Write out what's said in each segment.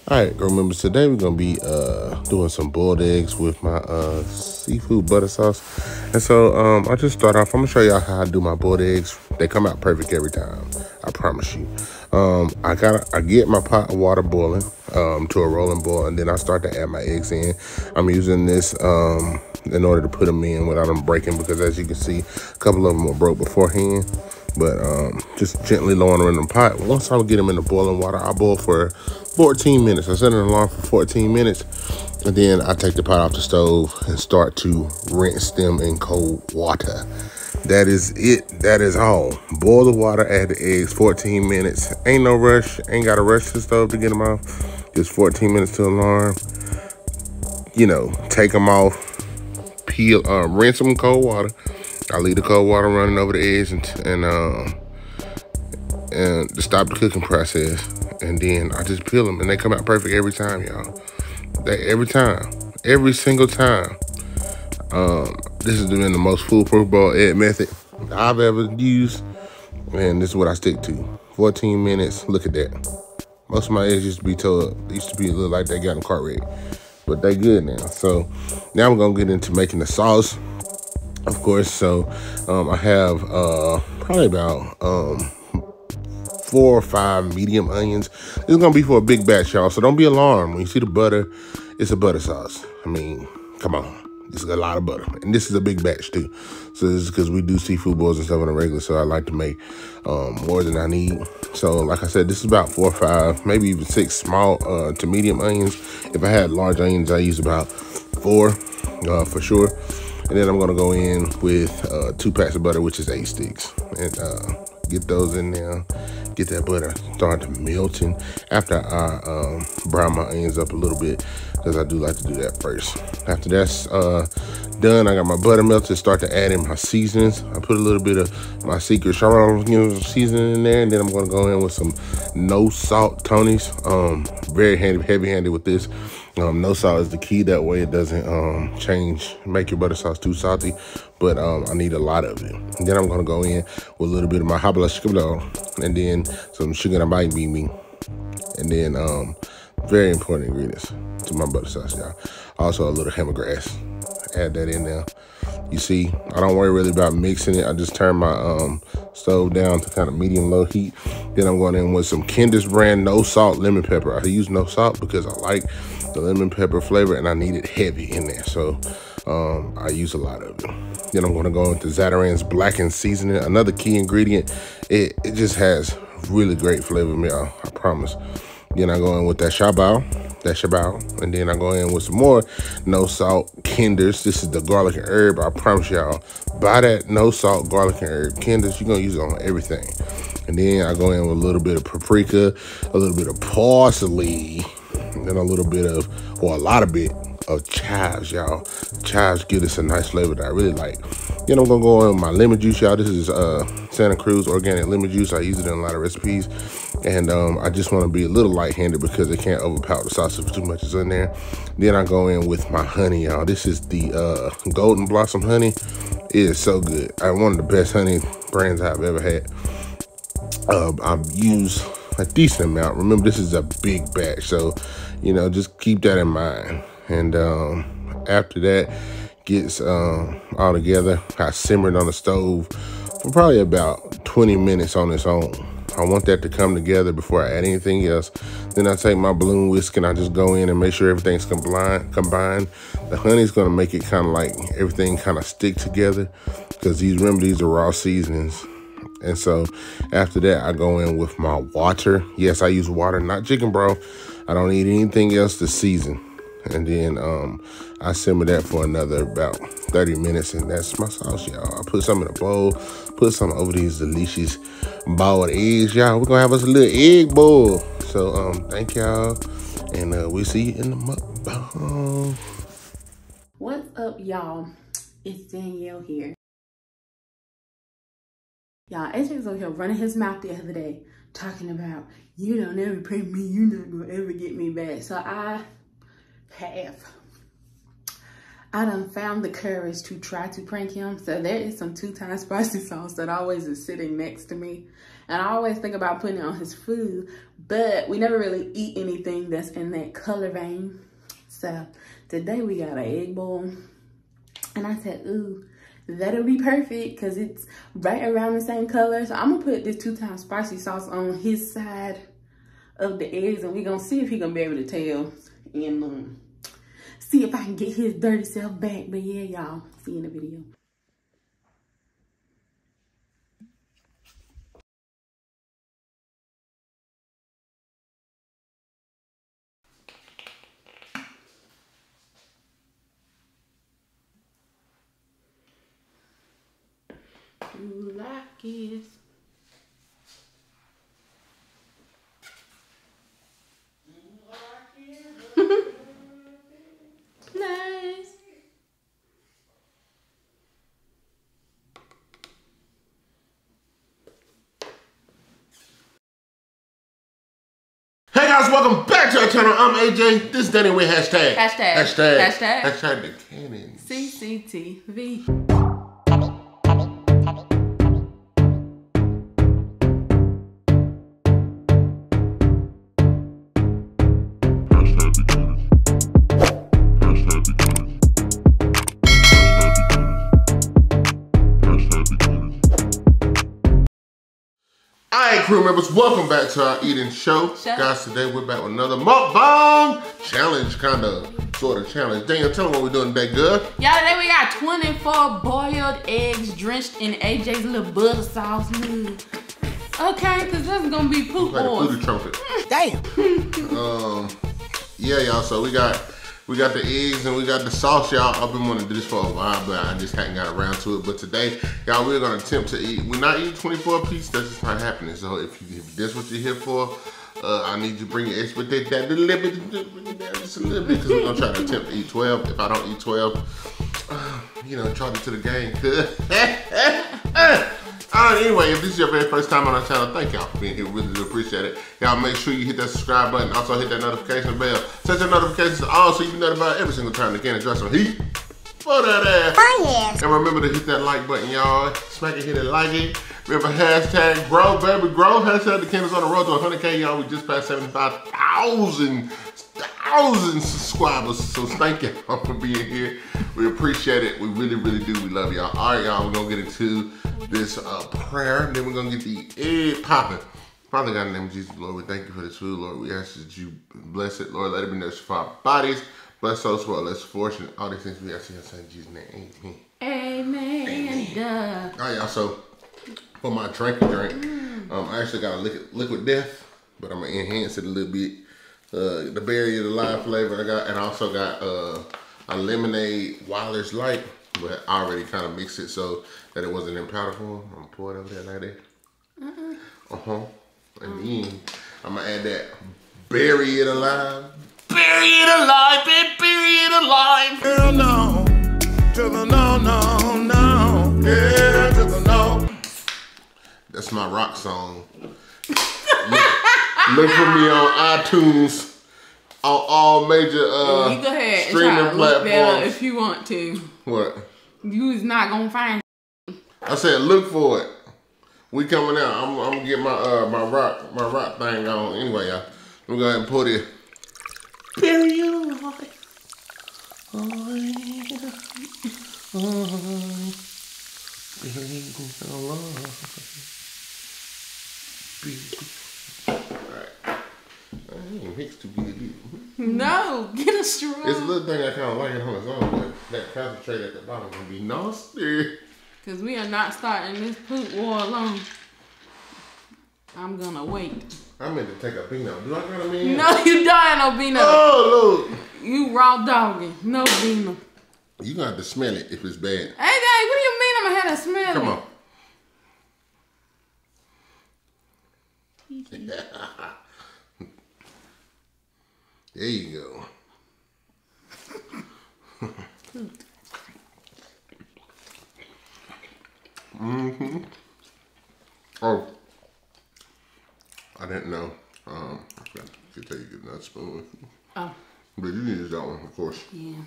Alright, girl members, today we're gonna be doing some boiled eggs with my seafood butter sauce. And so I just start off, I'm gonna show y'all how I do my boiled eggs. They come out perfect every time, I promise you. I get my pot of water boiling to a rolling boil, and then I start to add my eggs in. I'm using this in order to put them in without them breaking, because as you can see, a couple of them were broke beforehand. But just gently lowering them in the pot. Once I get them in the boiling water, I boil for 14 minutes. I set an alarm for 14 minutes, and then I take the pot off the stove and start to rinse them in cold water. That is it. That is all. Boil the water, add the eggs, 14 minutes. Ain't no rush. Ain't got to rush the stove to get them off. Just 14 minutes to alarm. You know, take them off, peel, rinse them in cold water. I leave the cold water running over the eggs and to stop the cooking process. And then I just peel them, and they come out perfect every time, y'all. Every single time. This has been the most foolproof boiled egg method I've ever used, and this is what I stick to. 14 minutes. Look at that. Most of my eggs used to be look like they got them cart ready, but they good now. So now we're gonna get into making the sauce, of course. So I have probably about 4 or 5 medium onions. This is gonna be for a big batch, y'all, so don't be alarmed when you see the butter. It's a butter sauce. I mean, come on, this is a lot of butter, and this is a big batch too. So this is because we do seafood boils and stuff on a regular, so I like to make more than I need. So like I said, this is about 4 or 5, maybe even 6 small to medium onions. If I had large onions, I use about 4 for sure. And then I'm gonna go in with 2 packs of butter, which is 8 sticks, and get those in there. Get that butter start melting after I brown my onions up a little bit, because I do like to do that first. After that's done, I got my butter melted. Start to add in my seasonings. I put a little bit of my secret seasoning in there, and then I'm gonna go in with some no salt Tony's. Very heavy-handed with this. No salt is the key. That way it doesn't make your butter sauce too salty. But I need a lot of it. And then I'm gonna go in with a little bit of my habla sugar, and then some sugar and bite me. And then very important ingredients to my butter sauce, y'all. Also a little lemongrass. Add that in there. You see, I don't worry really about mixing it. I just turn my stove down to kind of medium-low heat. Then I'm going in with some Kinder's brand no salt lemon pepper. I use no salt because I like the lemon pepper flavor, and I need it heavy in there. So I use a lot of it. Then I'm going to go into Zatarain's blackened seasoning. Another key ingredient. It just has really great flavor, y'all. I promise. Then I go in with that shabao, and then I go in with some more no salt Kinder's. This is the garlic and herb. I promise y'all, buy that no salt garlic and herb Kinder's. You're gonna use it on everything. And then I go in with a little bit of paprika, a little bit of parsley, and then a little bit of, or a lot of bit of chives, y'all. Chives give us a nice flavor that I really like. Then I'm gonna go in with my lemon juice, y'all. This is Santa Cruz organic lemon juice. I use it in a lot of recipes, and I just want to be a little light-handed because it can't overpower the sauce if too much is in there. Then I go in with my honey, y'all. This is the Golden Blossom honey. It is so good. One of the best honey brands I've ever had. I use a decent amount. Remember, this is a big batch, so you know, just keep that in mind. And after that gets all together, I simmered on the stove for probably about 20 minutes on its own. I want that to come together before I add anything else. Then I take my balloon whisk and I just go in and make sure everything's combined. The honey's gonna make it kind of like everything kind of stick together, because these are raw seasonings. And so after that, I go in with my water. Yes, I use water, not chicken broth. I don't need anything else to season. And then I simmer that for another about 30 minutes, and that's my sauce, y'all. I put some in a bowl, put some over these delicious boiled eggs, y'all. We're gonna have us a little egg bowl. So thank y'all, and we'll see you in the mukbang. What's up, y'all? It's Danielle here. Y'all, AJ was over here running his mouth the other day, talking about, you don't ever prank me, you're not gonna ever get me back. So I done found the courage to try to prank him. So there is some 2 times spicy sauce that always is sitting next to me. And I always think about putting it on his food, but we never really eat anything that's in that color vein. So today we got an egg bowl. And I said, ooh, that'll be perfect because it's right around the same color. So I'm gonna put this 2 times spicy sauce on his side of the eggs, and we're gonna see if he gonna be able to tell and see if I can get his dirty self back. But yeah, y'all, see you in the video. You like it. Nice. Hey guys, welcome back to our channel. I'm AJ. This is Danny with hashtag. Hashtag the cannons. CCTV. Alright, crew members, welcome back to our eating show. Guys, today we're back with another mukbang challenge, sort of challenge. Daniel, tell them what we're doing today, good? Y'all, today we got 24 boiled eggs drenched in AJ's little butter sauce. Okay, because this is going to be poop oil. Foodie trumpet. Damn. Yeah, y'all, so we got the eggs and we got the sauce, y'all. I've been wanting to do this for a while, but I just hadn't got around to it. But today, y'all, we're gonna attempt to eat. We're not eating 24 pieces, that's just not happening. So if that's what you're here for, I need you to bring your expectation down a little bit, just a little bit, because we're gonna try to attempt to eat 12. If I don't eat 12, you know, charge it to the game, cuz. Anyway, if this is your very first time on our channel, thank y'all for being here. We really do appreciate it. Y'all make sure you hit that subscribe button. Also hit that notification bell. Set your notifications on so you can notified every single time the can drop some heat for that ass. Oh yeah. And remember to hit that like button, y'all. Smack it, hit it, like it. Remember hashtag grow, baby, grow. Hashtag the cannons on the road to 100K, y'all. We just passed 75,000 subscribers. So thank y'all for being here. We appreciate it. We really, really do. We love y'all. All right, y'all, we're gonna get into this prayer, and then we're gonna get the egg popping. Father God, in the name of Jesus, Lord, we thank you for this food, Lord. We ask that you bless it, Lord. Let it be nourished for our bodies. Bless those who are less fortunate. All these things we ask in your son Jesus' name. Amen. Amen. All right, y'all. So for my drink, I actually got a liquid death, but I'm gonna enhance it a little bit. The berry of the live flavor I got, and I also got a lemonade Wilder's Light, but I already kind of mixed it so that it wasn't in powder form. I'm gonna pour it over there like that. And then I'm gonna add that Bury It Alive. Bury it alive, baby, bury it alive. Girl, no, to the no, no, no. Yeah, to the no. That's my rock song. Look for me on iTunes, on all major you go ahead and streaming try to look platforms. that up if you want to. What? You is not gonna find it. I said look for it. We coming out. I'm gonna get my rock thing on. Anyway, y'all, we're go ahead and put it. Bury it alive. Oh yeah. Bury it alive. Alright. I ain't mixed too good. No, get a straw. It's a little thing I kind of like it on its own, but that concentrate at the bottom can be nasty. Because we are not starting this poop war alone. I'm gonna wait. I meant to take a beano. Do I got a beano? No, you don't have no beano. Oh, look. You raw dogging. No beano. You gonna have to smell it if it's bad. Hey, Dad, what do you mean I'm gonna have to smell Come it? on. There you go. Oh, I didn't know. I could tell you get that spoon. Oh. But you need that one, of course. Yeah.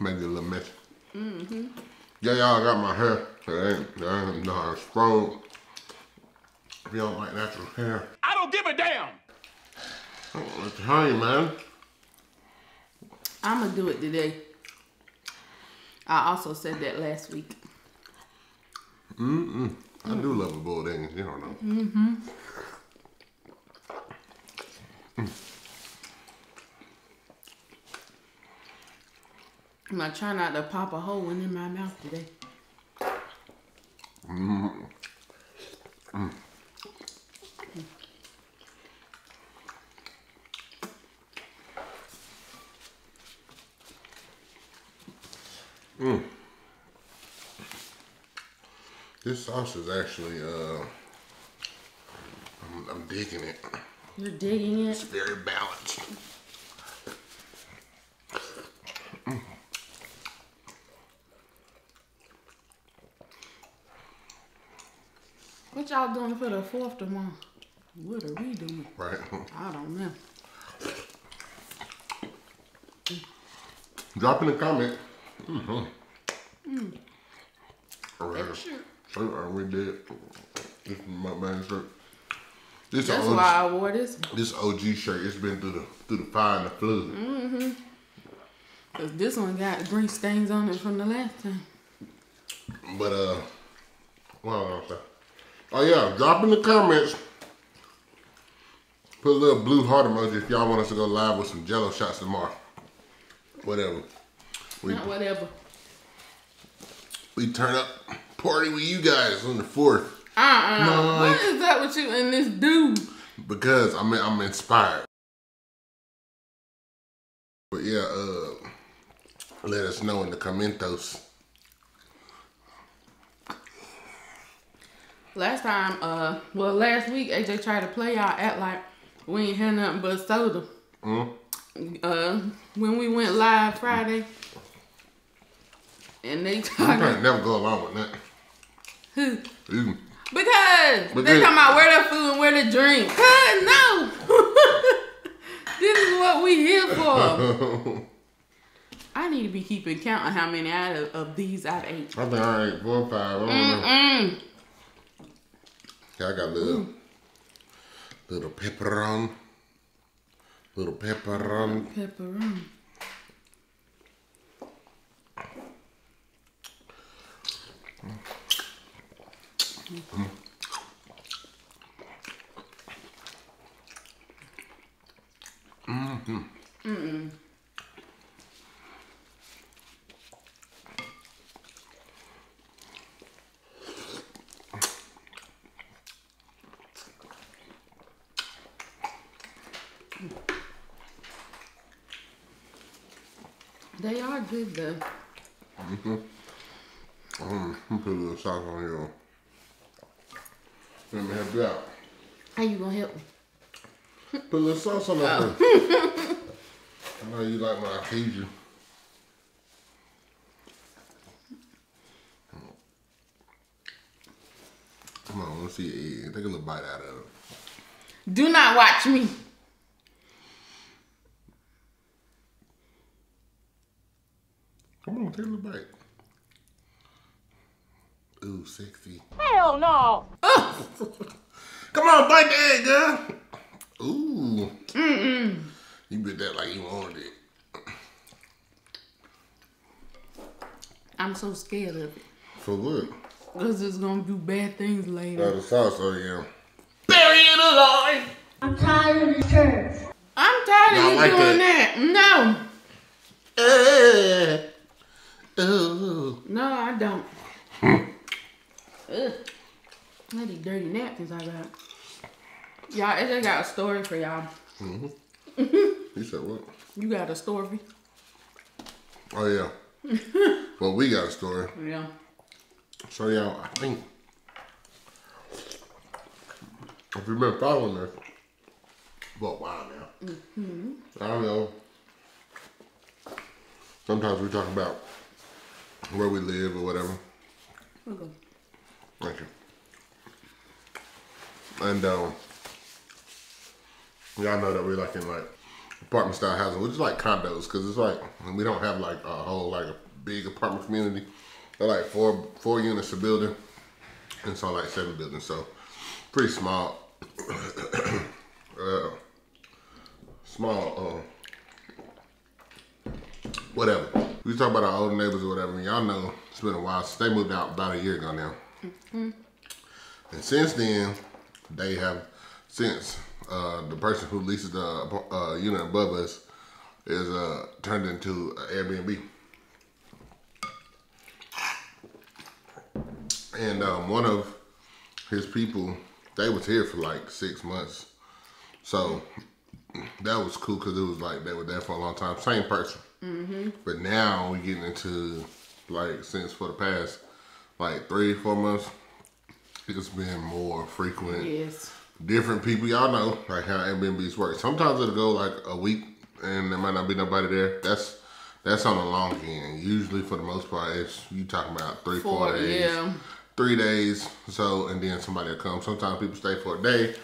Maybe a little messy. Yeah, y'all got my hair. It ain't no how to scroll. If you don't like natural hair. I don't give a damn. I'm telling you, man. I'm gonna do it today. I also said that last week. I do love a boiled egg, you don't know. I'm gonna try not to pop a hole in my mouth today. This sauce is actually, I'm digging it. You're digging It's it? very balanced. What y'all doing for the 4th tomorrow? What are we doing? Right. I don't know. Drop in the comment. Alright. So we did. This is my man shirt. This That's OG, why I wore this. This OG shirt, it's been through the fire and the flood. Cause this one got grease stains on it from the last time. But what was I gonna say? Oh yeah, drop in the comments. Put a little blue heart emoji if y'all want us to go live with some Jello shots tomorrow. Whatever. Not whatever. We turn up party with you guys on the 4th. What is that with you and this dude? Because I'm inspired. But yeah, let us know in the commentos. Last time, last week, AJ tried to play y'all act like we ain't had nothing but soda. When we went live Friday, and they You can't never go along with that. Who? You. Because they talking about where the food and where the drink. No. This is what we here for. I need to be keeping count of how many of these I've ate. I think I ate 4 or 5. I don't know. Yeah, I got little pepperoni. Little pepperoni. Pepperoni. They are good though. Put a little sauce on here. Let me help you out. How you gonna help me? Put a little sauce on that. I know you like when I feed you. Come on, let's see your egg. Take a little bite out of it. Do not watch me. Come on, take a little bite. Ooh, sexy. Hell no. Come on, bite the egg, girl. Ooh. You bit that like you wanted it. I'm so scared of it. For what? Because it's gonna do bad things later. The sauce, oh yeah. Bury it alive. I'm tired of the church. I'm tired Y'all of you like doing that. Ooh. No, I don't. Ugh. All these dirty napkins I got. Y'all, AJ got a story for y'all. You said what? You got a story? Oh yeah. Well, we got a story. Yeah. So y'all, I think if you've been following us for a while now, I don't know. Sometimes we talk about where we live or whatever. Okay. Thank you. And y'all know that we're like in like apartment style housing, which is like condos, because it's like we don't have like a whole like a big apartment community. They're like four units a building, and so like 7 buildings. So pretty small. Whatever. We talk about our older neighbors or whatever. Y'all know it's been a while since they moved out about a year ago now. And since then, they have the person who leases the unit above us is turned into an Airbnb. And one of his people, they was here for like 6 months. So that was cool because it was like they were there for a long time. Same person. But now we getting into like since for the past like 3-4 months, it's been more frequent. Yes. Different people, y'all know like how Airbnbs work. Sometimes it'll go like a week and there might not be nobody there. That's on the long end. Usually for the most part, it's you talking about 3-4 days. Yeah. 3 days. So and then somebody will come. Sometimes people stay for a day.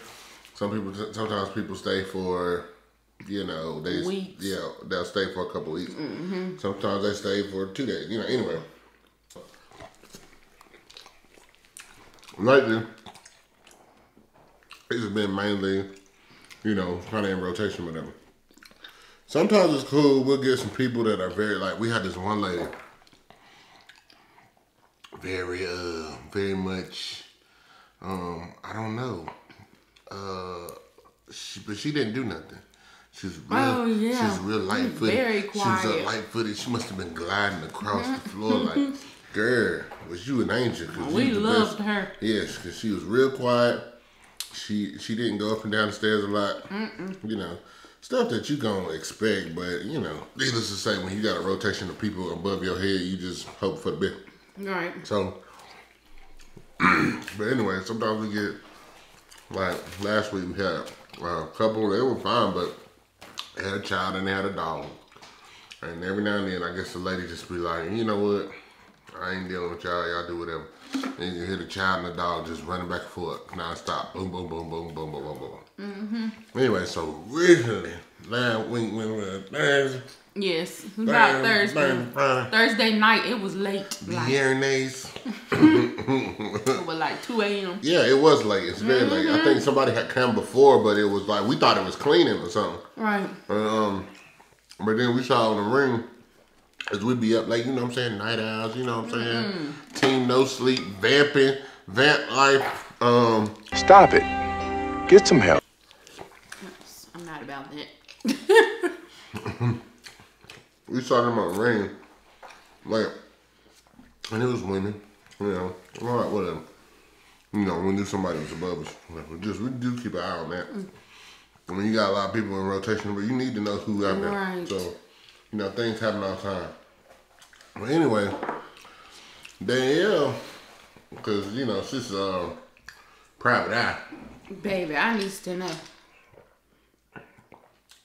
Sometimes people stay for, you know, weeks. Yeah, they'll stay for a couple weeks. Sometimes they stay for 2 days. You know, anyway. Lately, it's been mainly, you know, kind of in rotation with them. Sometimes it's cool. We'll get some people that are very like. We had this one lady, very much. I don't know. But she didn't do nothing. She was real. She was real light-footed. Very quiet. She was light-footed. She must have been gliding across the floor like, girl, was you an angel? We loved her. Yes, because she was real quiet. She didn't go up and down the stairs a lot. You know, stuff that you gonna expect, but you know, needless to say, when you got a rotation of people above your head, you just hope for the best. Right. So, but anyway, sometimes we get. Like last week we had a couple, they were fine, but they had a child and they had a dog. And every now and then I guess the lady just be like, you know what, I ain't dealing with y'all do whatever. And you hear the child and the dog just running back and forth, non-stop, boom, boom, boom, boom, boom, boom, boom, boom. Anyway, so recently, last week when we were Thursday. Yes, about Thursday night, it was late. It was like 2 a.m. Yeah, it was late. It's very late. I think somebody had come before, but it was like, we thought it was cleaning or something. Right. But then we saw on the ring, as we be up late, you know what I'm saying, night owls, you know what I'm saying, team no sleep, vamping, vamp life. Stop it. Get some help. I'm not about that. We saw them on the ring, like, and it was women, you know, all right, whatever. You know, we knew somebody was above us. We do keep an eye on that. I mean, you got a lot of people in rotation, but you need to know who's out there. Right. So, you know, things happen all the time. But anyway, Danielle, because, you know, she's private eye. Baby, I need to know.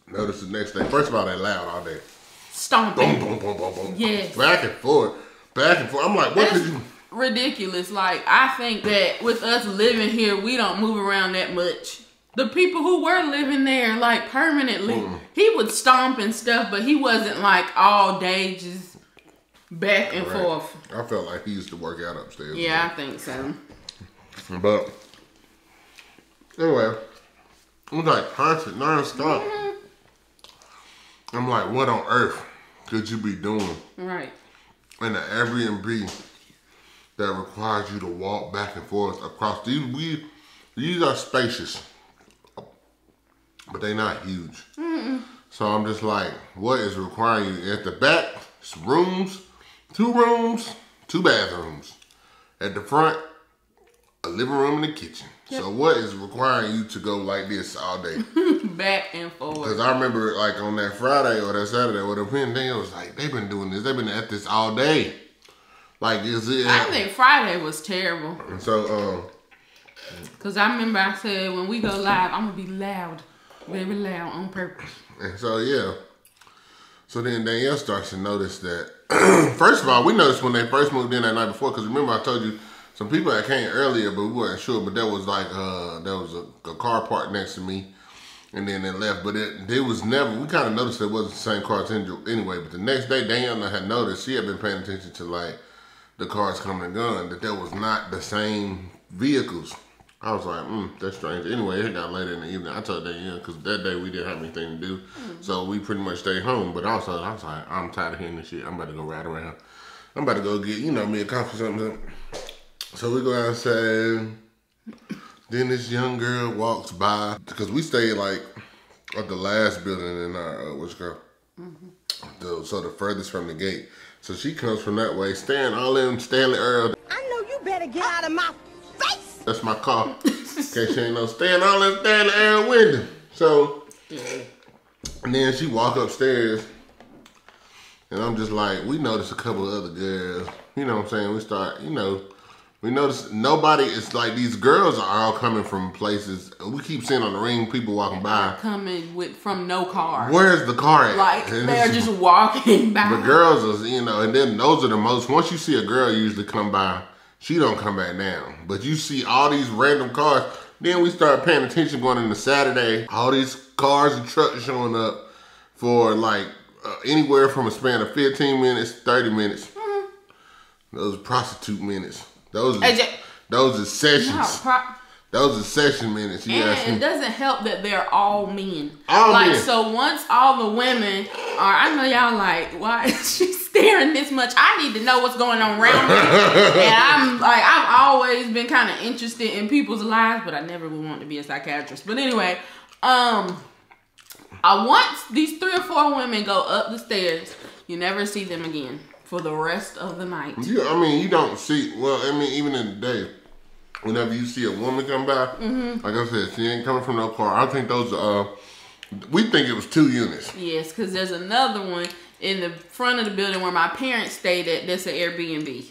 Notice the next day. First of all, they loud all day. Stomping. Boom, boom, boom, boom, boom. Yes. Back and forth. Back and forth. I'm like, what could you... Ridiculous. Like, I think that with us living here, we don't move around that much. The people who were living there, like, permanently, he would stomp and stuff, but he wasn't, like, all day just back and forth. I felt like he used to work out upstairs. Yeah, I think so. But, anyway, it was like constant, non-stop. I'm like, what on earth could you be doing? Right. In an Airbnb that requires you to walk back and forth across these. These are spacious, but they're not huge. So I'm just like, what is requiring you? At the back, it's rooms, 2 bathrooms. At the front, a living room and a kitchen. Yep. So what is requiring you to go like this all day? Back and forth. Because I remember like on that Friday or that Saturday or whatever, it was like, they've been doing this. They've been at this all day. Like, I think Friday was terrible. And so, because I remember I said, when we go live, I'm going to be loud. Very loud on purpose. And so, yeah. So then Danielle starts to notice that, first of all, we noticed when they first moved in that night before, because remember I told you, some people that came earlier, but we weren't sure, but there was like, there was a car parked next to me, and then they left, but it was never, we kind of noticed it wasn't the same car anyway, but the next day, Danielle had noticed, she had been paying attention to like, the cars coming and going, that was not the same vehicles. I was like, that's strange. Anyway, it got later in the evening. I told Danielle, because that day we didn't have anything to do. So we pretty much stayed home. But also, I was like, I'm tired of hearing this shit. I'm about to go ride around. I'm about to go get, me a coffee or something. So we go outside. Then this young girl walks by. Because we stayed like at the last building in our, what's it called? So the furthest from the gate. So she comes from that way, staying all in Stanley Earl. I know you better get out of my face. That's my car. In case you ain't know, staying all in Stanley Earl window. So, and then she walk upstairs, and I'm just like, we noticed a couple of other girls. You know what I'm saying? We start, we notice nobody, it's like these girls are all coming from places. We keep seeing on the ring people walking by. Coming from no car. Where's the car at? Like, they're just walking by. The girls are, and then those are the most, once you see a girl usually come by, she don't come back down. But you see all these random cars. Then we start paying attention going into Saturday. All these cars and trucks showing up for like anywhere from a span of 15 minutes, 30 minutes. Those are prostitute minutes. Those are sessions. Those are session minutes. And it doesn't help that they're all men. All men. So once all the women are, I know y'all like, why is she staring this much? I need to know what's going on around me. And I've always been kind of interested in people's lives, but I never would want to be a psychiatrist. But anyway, once these 3 or 4 women go up the stairs, you never see them again for the rest of the night. Yeah, you don't see, even in the day. Whenever you see a woman come by, like I said, she ain't coming from no car. I think those, we think it was 2 units. Yes, because there's another one in the front of the building where my parents stayed at. That's an Airbnb.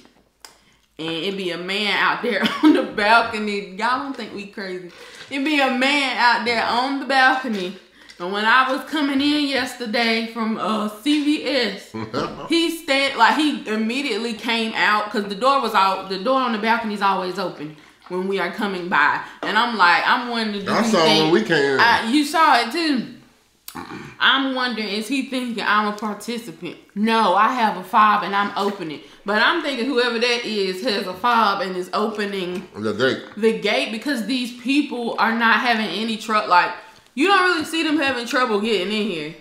And it'd be a man out there on the balcony. Y'all don't think we crazy. It'd be a man out there on the balcony. And when I was coming in yesterday from CVS, he immediately came out because the door on the balcony is always open when we are coming by. And I'm like, I'm wondering. I saw when we came in. You saw it too. I'm wondering, is he thinking I'm a participant? No, I have a fob and I'm opening. But I'm thinking whoever that is has a fob and is opening the gate because these people are not having any trouble. Like, you don't really see them having trouble getting in here.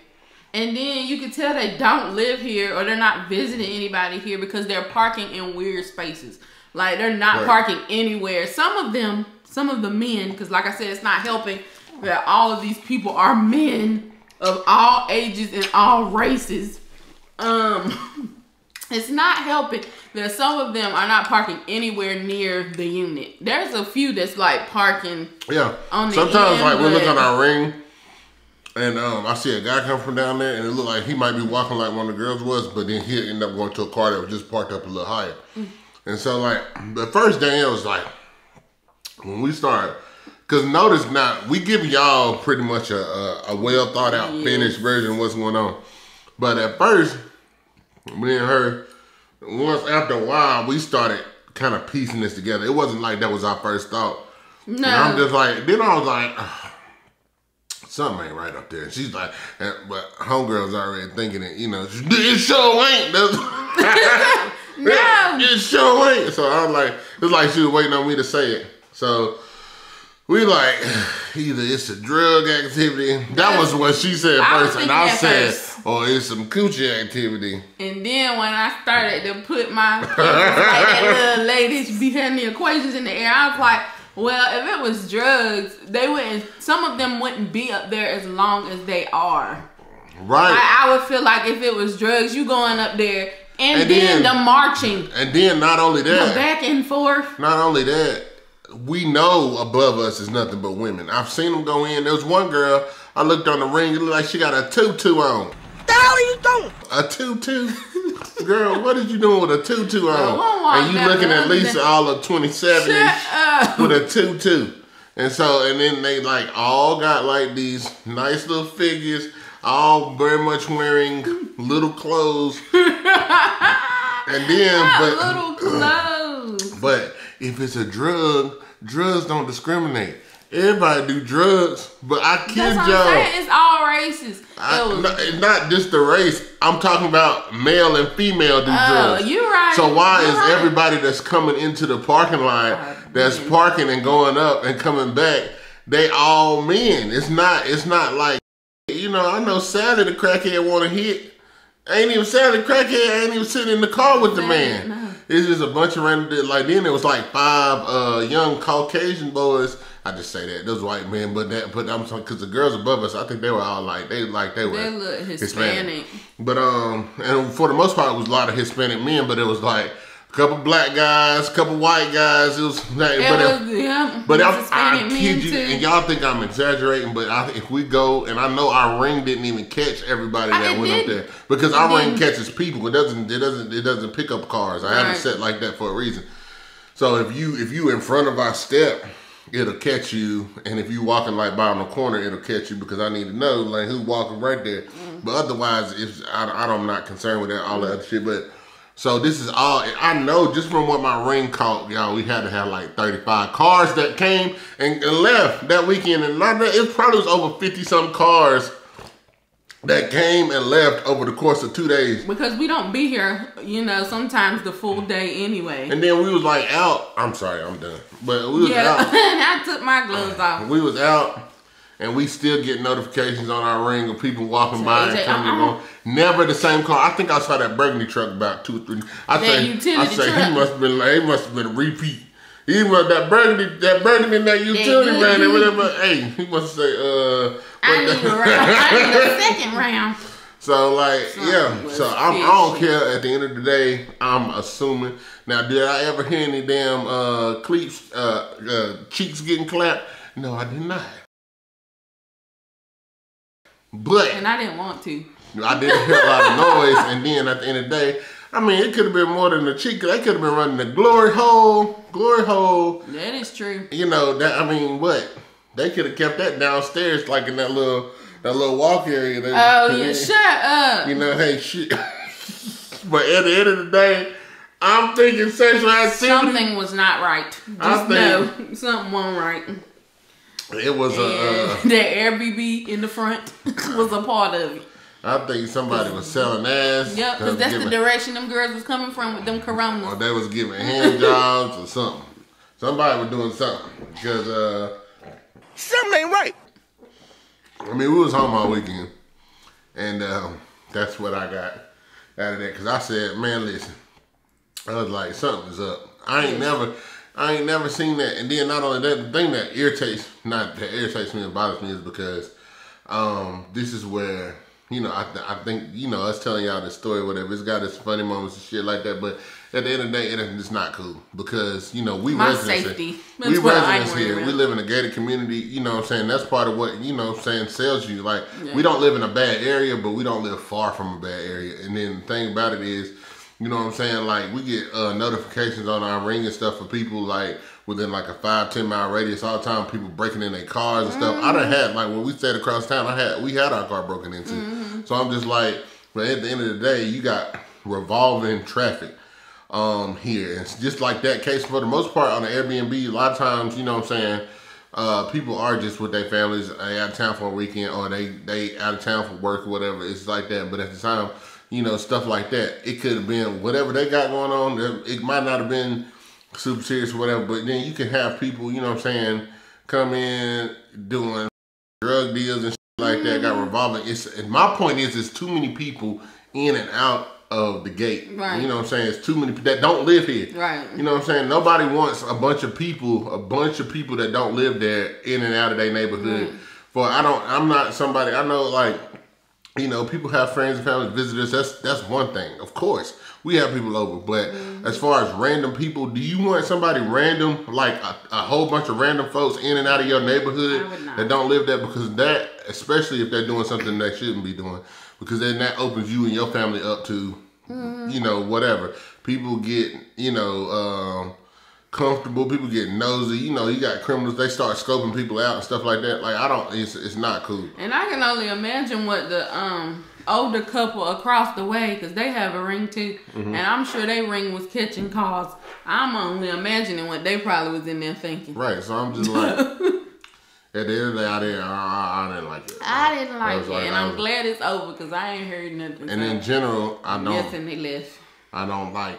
And then you can tell they don't live here or they're not visiting anybody here because they're parking in weird spaces. Like, they're not parking anywhere. Some of the men, because like I said, it's not helping that all of these people are men of all ages and all races. It's not helping that some of them are not parking anywhere near the unit. There's a few that's like parking on the sometimes end, like we look on our ring and I see a guy come from down there and it look like he might be walking like one of the girls was, but then he'll end up going to a car that was just parked up a little higher. And so like, the first Danielle was like, when we start, because notice now, we give y'all pretty much a well thought out finished version of what's going on. But at first, me and her, once after a while, we started kind of piecing this together. It wasn't like that was our first thought. No. And I'm just like, then I was like, something ain't right up there. And she's like, but homegirl's already thinking it, it sure ain't. No. It sure ain't. So I was like, it's like she was waiting on me to say it. So we like, either it's a drug activity. That was what she said first. And I said, or it's some coochie activity. And then when I started to put my, like that little lady behind the equations in the air, I was like, well, if it was drugs, some of them wouldn't be up there as long as they are. Right. I would feel like if it was drugs, you going up there and then the marching. And then not only that. The back and forth. Not only that, we know above us is nothing but women. I've seen them go in. There was one girl, I looked on the ring, it looked like she got a tutu on. What the hell are you doing? A tutu? Girl, what is you doing with a tutu on? And you looking at Lisa all of 27 with a tutu. And then they like all got like these nice little figures, all very much wearing little clothes. And then, little clothes. But if it's a drug, drugs don't discriminate. Everybody do drugs, but I kid That's what y'all. I'm saying. It's all races. It's not just the race. I'm talking about male and female do drugs. Oh, you're right. So why You're is right. everybody that's coming into the parking lot, that's parking and going up and coming back, they all men? It's not like, you know, I know Sally the crackhead want to hit. Ain't even Sally the crackhead ain't even sitting in the car with the man. No. It's just a bunch of random, like then it was like 5 young Caucasian boys. I just say that those white men, but I'm talking because the girls above us, I think they were all like they were look Hispanic. But and for the most part, it was a lot of Hispanic men, but it was like a couple black guys, a couple white guys. It was like, but I kid you, and y'all think I'm exaggerating, but if we go, and I know our ring didn't even catch everybody that went up there because our ring catches people. It doesn't pick up cars. I have it set like that for a reason. So if you in front of our step, it'll catch you, and if you walking like by on the corner, it'll catch you because I need to know like who's walking right there. But otherwise, I'm not concerned with that all that other shit. But so this is all I know just from what my ring caught, y'all. We had to have like 35 cars that came and left that weekend, and it probably was over 50 some cars that came and left over the course of 2 days. Because we don't be here, you know, sometimes the full day anyway. And then we was like out. I'm sorry, I'm done. But we was out. I took my gloves off. We was out, and we still get notifications on our ring of people walking by and coming and going. Never the same car. I think I saw that burgundy truck about 2 or 3. I say he must have been like, it must have been a repeat. He was that burgundy in that utility van or whatever. Hey, he must say, I need a second round. So like, so I don't care. At the end of the day, I'm assuming. Now, did I ever hear any damn cheeks getting clapped? No, I did not. But and I didn't want to. I did hear a lot of noise, and then at the end of the day, I mean, it could have been more than the cheek. They could have been running the glory hole. That is true. You know that. I mean, what? They could have kept that downstairs, like in that little walk area. Shut up. You know, hey, shit. But at the end of the day, I'm thinking sexual activity. Something was not right. Something wasn't right. It was that Airbnb in the front was a part of it. I think somebody was selling ass. Yep, because that's the direction them girls was coming from with them coronas. Or they was giving hand jobs or something. Somebody was doing something. Because, something ain't right. I mean, we was home all weekend. And that's what I got out of that. Because I said, man, listen. I was like, something's up. I ain't never seen that. And then not only that, the thing that irritates me and bothers me is because this is where, you know, I think, you know, us telling y'all this story, whatever, it's got its funny moments and shit like that, but at the end of the day, it's not cool because, you know, we residents here. We live in a gated community, you know what I'm saying? That's part of what, you know what I'm saying, sells you. Like, we don't live in a bad area, but we don't live far from a bad area. And then the thing about it is, you know what I'm saying, like, we get notifications on our ring and stuff for people, like, within, like, a 5-10 mile radius all the time, people breaking in their cars and stuff. I done had, like, when we stayed across town, we had our car broken into. So I'm just like, but at the end of the day, you got revolving traffic here. It's just like that case for the most part on the Airbnb. A lot of times, you know what I'm saying, people are just with their families, they out of town for a weekend, or they out of town for work or whatever. It's like that. But at the time, you know, stuff like that, it could have been whatever they got going on. It might not have been super serious or whatever, but then you can have people, you know what I'm saying, come in doing drug deals and shit like that, got revolving. And my point is, it's too many people in and out of the gate. Right. You know what I'm saying? It's too many that don't live here. Right. You know what I'm saying? Nobody wants a bunch of people that don't live there in and out of their neighborhood. I'm not somebody, I know, like, you know, people have friends and family visitors. That's one thing. Of course, we have people over. But as far as random people, do you want somebody random, like a whole bunch of random folks in and out of your neighborhood that don't live there? Because that, especially if they're doing something they shouldn't be doing, because then that opens you and your family up to, you know, whatever. People get, you know, comfortable. People get nosy. You know, you got criminals. They start scoping people out and stuff like that. Like, it's not cool. And I can only imagine what the older couple across the way, because they have a ring too. And I'm sure their ring was catching calls. I'm only imagining what they probably was in there thinking. Right. So I'm just like, At the end of the day, I didn't like it. I didn't like it, and I'm was, glad it's over because I ain't heard nothing. And in general, I don't. Yes, and they left. I don't like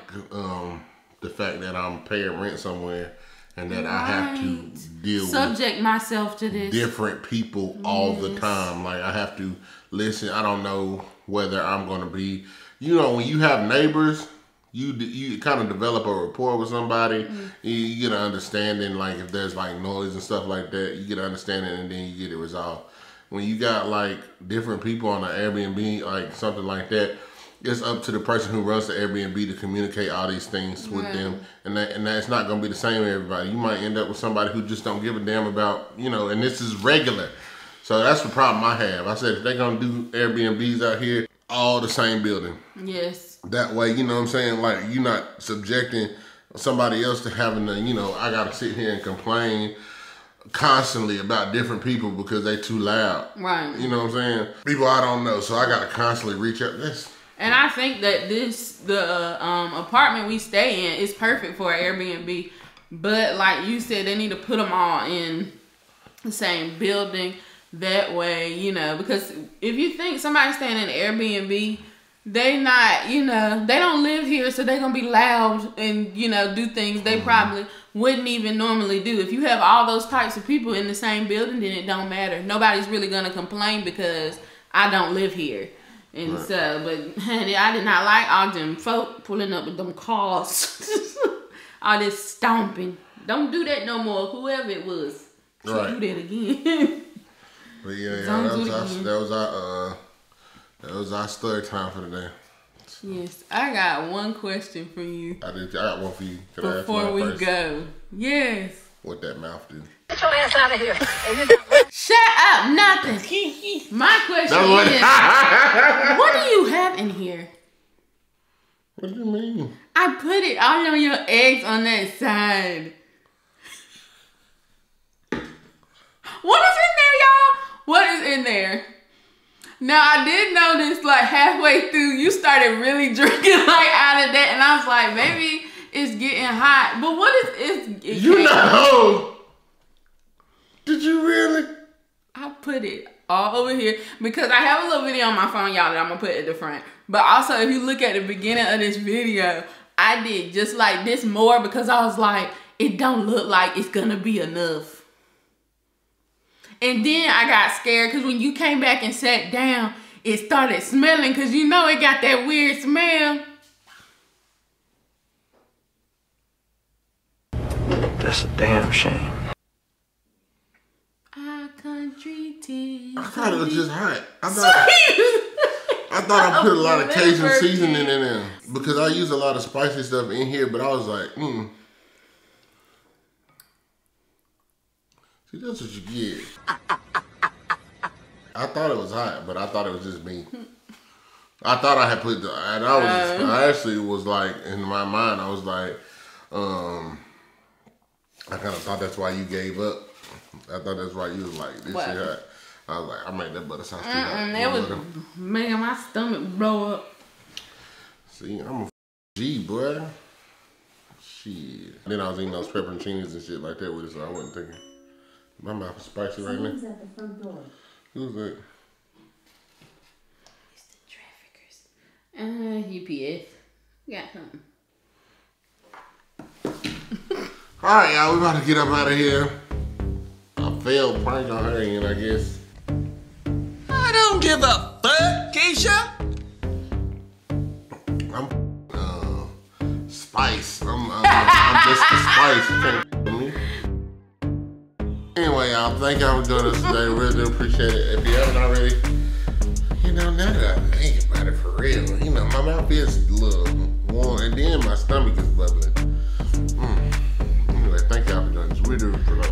the fact that I'm paying rent somewhere and that I have to subject myself to this different people all the time. Like I have to listen. I don't know whether I'm going to be. You know, when you have neighbors, you kind of develop a rapport with somebody. You get an understanding, like if there's like noise and stuff like that, you get an understanding and then you get it resolved. When you got like different people on an Airbnb, like something like that, it's up to the person who runs the Airbnb to communicate all these things with them. And that's not going to be the same with everybody. You might end up with somebody who just don't give a damn about, you know, and this is regular. So that's the problem I have. I said, if they're going to do Airbnbs out here, all the same building. Yes. That way, you know what I'm saying? Like, you're not subjecting somebody else to having to, you know, I got to sit here and complain constantly about different people because they too loud. Right. You know what I'm saying? People I don't know. So I got to constantly reach out. And I think that the apartment we stay in is perfect for an Airbnb. But like you said, they need to put them all in the same building. That way, you know, because if you think somebody's staying in an Airbnb, they not, you know, they don't live here, so they're going to be loud and, you know, do things they probably wouldn't even normally do. If you have all those types of people in the same building, then it don't matter. Nobody's really going to complain because I don't live here. And so, but honey, I did not like all them folk pulling up with them cars. All this stomping. Don't do that no more, whoever it was. Don't do that again. But yeah, that was our story time for today. Yes, I got one question for you. I got one for you. Before we go. Yes. What that mouth do? Get your ass out of here. Shut up, nothing. My question is, what do you have in here? What do you mean? I put it all on your eggs on that side. What is in there, y'all? What is in there? Now, I did notice, like, halfway through, you started really drinking, like, out of that. And I was like, maybe it's getting hot. But what is it? You know. Did you really? I put it all over here because I have a little video on my phone, y'all, that I'm going to put at the front. But also, if you look at the beginning of this video, I did just like this more because I was like, it don't look like it's going to be enough. And then I got scared because when you came back and sat down, it started smelling because you know it got that weird smell. That's a damn shame. Our country tea. I thought it was just hot. I thought I put a lot of Cajun seasoning in there because I use a lot of spicy stuff in here, but I was like, See, that's what you get. I thought it was hot, but I thought it was just me. I thought I had put the, and I actually was like, in my mind, I was like, I kind of thought that's why you gave up. I thought that's why you was like, this shit hot. I was like, I made that butter sauce too hot. That was making my stomach blow up. See, I'm a G, boy. Shit. Then I was eating those pepperoncinis and shit like that with it, so I wasn't thinking. My mouth is spicy right now. Who's at the front door? Who's that? It's the traffickers. UPS. Got something. Alright, y'all, we about to get up out of here. I failed prank on her again, I guess. I don't give a fuck, Keisha. I'm Spice. I'm Mr. Spice. You can't f with me. Anyway, y'all, thank y'all for joining us today. Really do appreciate it. If you haven't already, you know, now that I think about it for real, you know, my mouth is a little warm and then my stomach is bubbling. Anyway, thank y'all for joining us. We do appreciate it.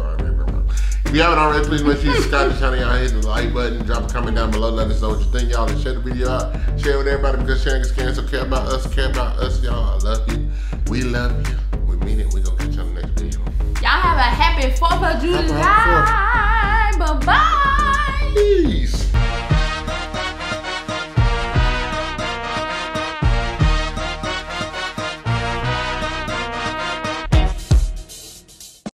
If you haven't already, please make sure you subscribe to the channel. Y'all hit the like button, drop a comment down below, let us know what you think, y'all, and share the video out. Share it with everybody because sharing is caring, so care about us, y'all. I love you. We love you. We mean it. We're going to catch you on the next video. Y'all have a happy 4th of July.